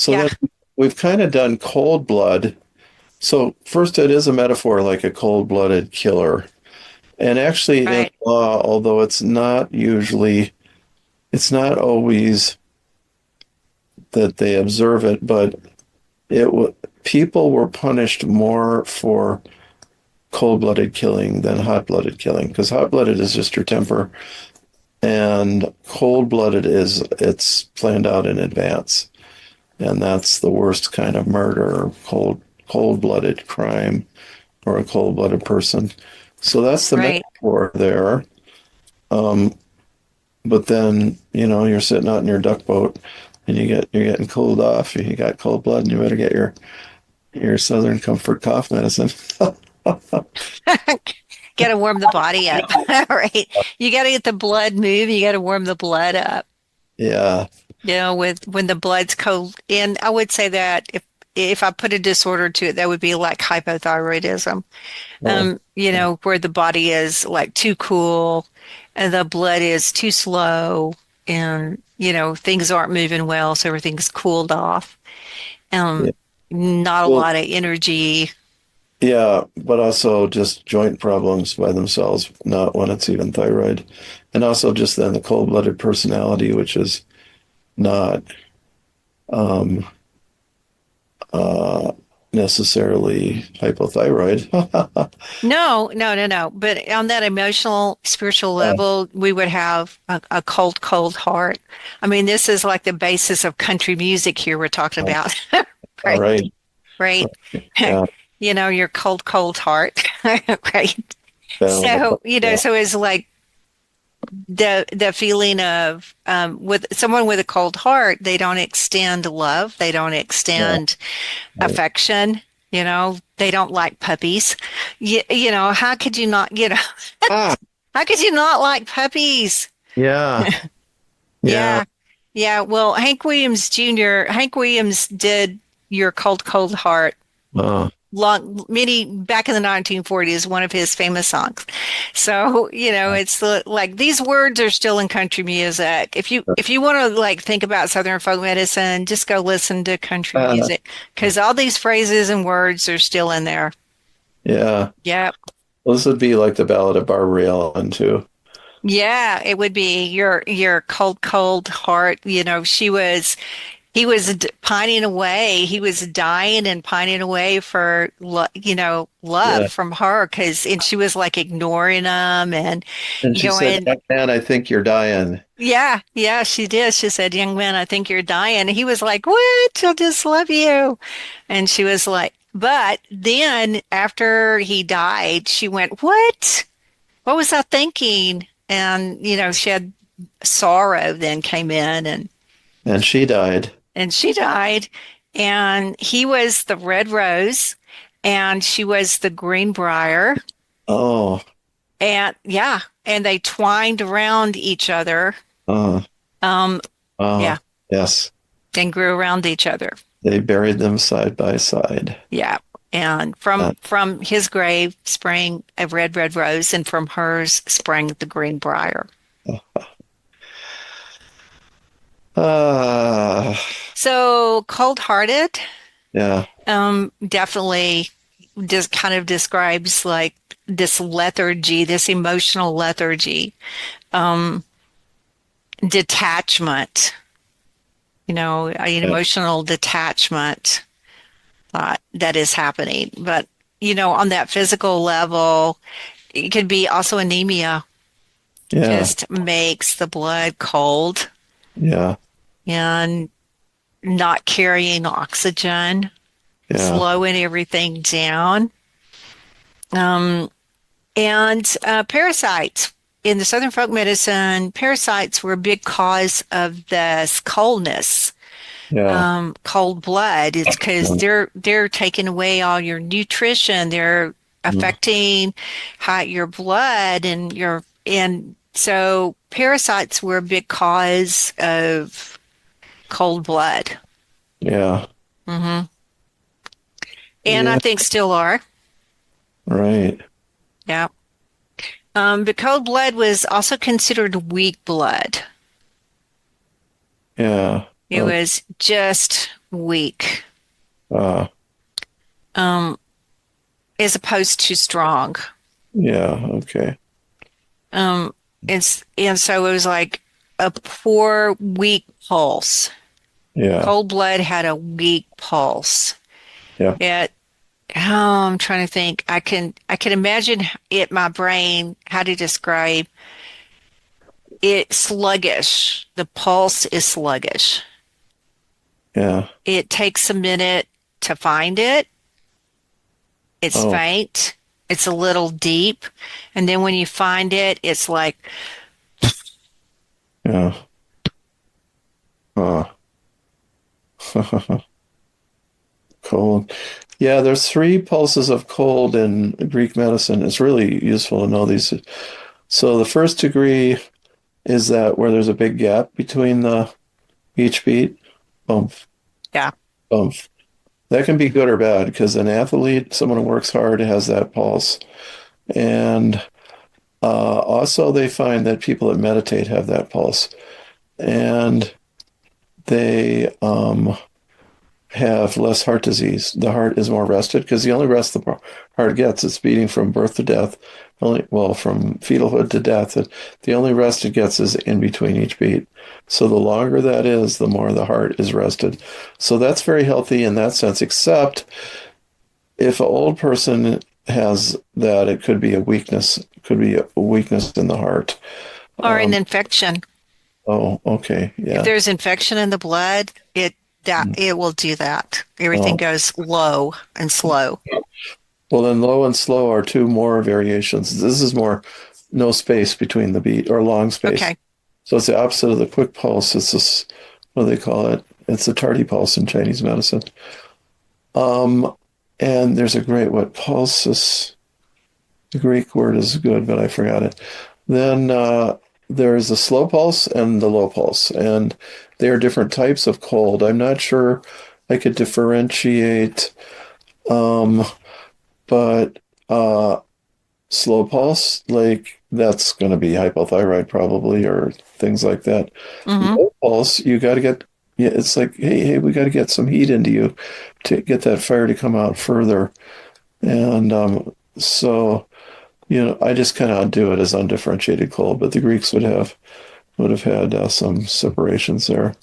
So Yeah. then we've kind of done cold blood. So first, it is a metaphor like a cold-blooded killer. And actually, in Right. law, although it's not always that they observe it, but it w people were punished more for cold-blooded killing than hot-blooded killing because hot-blooded is just your temper, and cold-blooded is it's planned out in advance, and that's the worst kind of murder, cold-blooded crime or a cold-blooded person. So that's the Right. metaphor there. Um, but then, you're sitting out in your duck boat and you're getting cooled off. You got cold blood and you better get your Southern Comfort cough medicine. Got to warm the body up. Right. You got to get the blood moving. You got to warm the blood up. Yeah. With when the blood's cold. And I would say that if I put a disorder to it, that would be like hypothyroidism. Oh, Where the body is like too cool and the blood is too slow and, things aren't moving well, so everything's cooled off. yeah. Um, Not a Well, lot of energy. yeah, but also just joint problems by themselves, not when it's even thyroid. And also just then the cold-blooded personality, which is not um, uh, necessarily hypothyroid. No, no, no, no. But on that emotional, spiritual Yeah. level, we would have a cold, cold heart. I mean, this is like the basis of country music here we're talking about. All Right, right. right. Yeah. Your cold, cold heart. Right. So, Yeah. so it's like the feeling of with someone with a cold heart, they don't extend love, they don't Yeah. extend Right. affection. They don't like puppies. How could you not, Ah, how could you not like puppies? yeah. Yeah. Yeah. Yeah. Well, Hank Williams did Your Cold, Cold Heart Oh, many back in the 1940s, one of his famous songs. So, it's like these words are still in country music. If you want to like think about Southern folk medicine, just go listen to country uh, music because all these phrases and words are still in there. yeah. Yeah. Well, this would be like the Ballad of Barbary Allen too. Yeah, it would be your cold, cold heart. He was pining away. He was dying and pining away for, love Yeah. from her and she was like ignoring him and And she said, going, "Young man, I think you're dying." yeah, yeah, she did. She said, young man, I think you're dying. And he was like, what? I just love you. And she was like, but then after he died, she went, what? What was I thinking? And, she had sorrow then came in And she died. and she died. And he was the red rose and she was the greenbrier. Oh, And yeah, and they twined around each other. uh, Um, uh, yeah, yes. and grew around each other. They buried them side by side. Yeah. And Uh, from his grave sprang a red, red rose, and from hers sprang the greenbrier. uh, So cold-hearted, yeah, definitely just kind of describes like this lethargy, this emotional lethargy, um, detachment, an yeah, emotional detachment that is happening. But, on that physical level, it could be also anemia, yeah, just makes the blood cold yeah, and not carrying oxygen, yeah, slowing everything down. Um, and parasites. In the Southern folk medicine, parasites were a big cause of this coldness, yeah, cold blood. It's because they're taking away all your nutrition. They're mm, affecting your blood and so parasites were a big cause of cold blood. yeah, Hmm. And I yeah, think still are. right. Yeah. But cold blood was also considered weak blood. Yeah. It Oh, was just weak, Ah, um, as opposed to strong. yeah, okay. Um, and so it was like a poor, weak pulse. Yeah, Cold blood had a weak pulse. yeah. It, oh, I'm trying to think. I can imagine it, my brain, how to describe it sluggish. The pulse is sluggish. Yeah. It takes a minute to find it. It's Oh, faint. It's a little deep. And then when you find it, it's like, yeah. Huh. Cold. Yeah, there's three pulses of cold in Greek medicine. It's really useful to know these. So the first degree is that where there's a big gap between the each beat. Bump, yeah. bump. That can be good or bad because an athlete, someone who works hard, has that pulse. And also, they find that people that meditate have that pulse. And they have less heart disease. The heart is more rested because the only rest the heart gets is beating from birth to death. Only well, from fetalhood to death. And the only rest it gets is in between each beat. So the longer that is, the more the heart is rested. So that's very healthy in that sense, except if an old person has that, it could be a weakness. It could be a weakness in the heart. Or an Um, infection. oh, okay. If Yeah. there's infection in the blood, it will do that. Everything Oh, goes low and slow. well, then low and slow are two more variations. This is more no space between the beat or long space. Okay. So it's the opposite of the quick pulse. It's this, what do they call it? It's a tardy pulse in Chinese medicine. Um, and there's a great, what, pulsus? The Greek word is good, but I forgot it. Then there's the slow pulse and the low pulse, and they're different types of cold. I'm not sure I could differentiate, um, but slow pulse, like that's going to be hypothyroid probably, or things like that. Hmm. Low pulse, you got to get, yeah, it's like, hey, we got to get some heat into you to get that fire to come out further. And so, I just kind of do it as undifferentiated cold, but the Greeks would have had some separations there.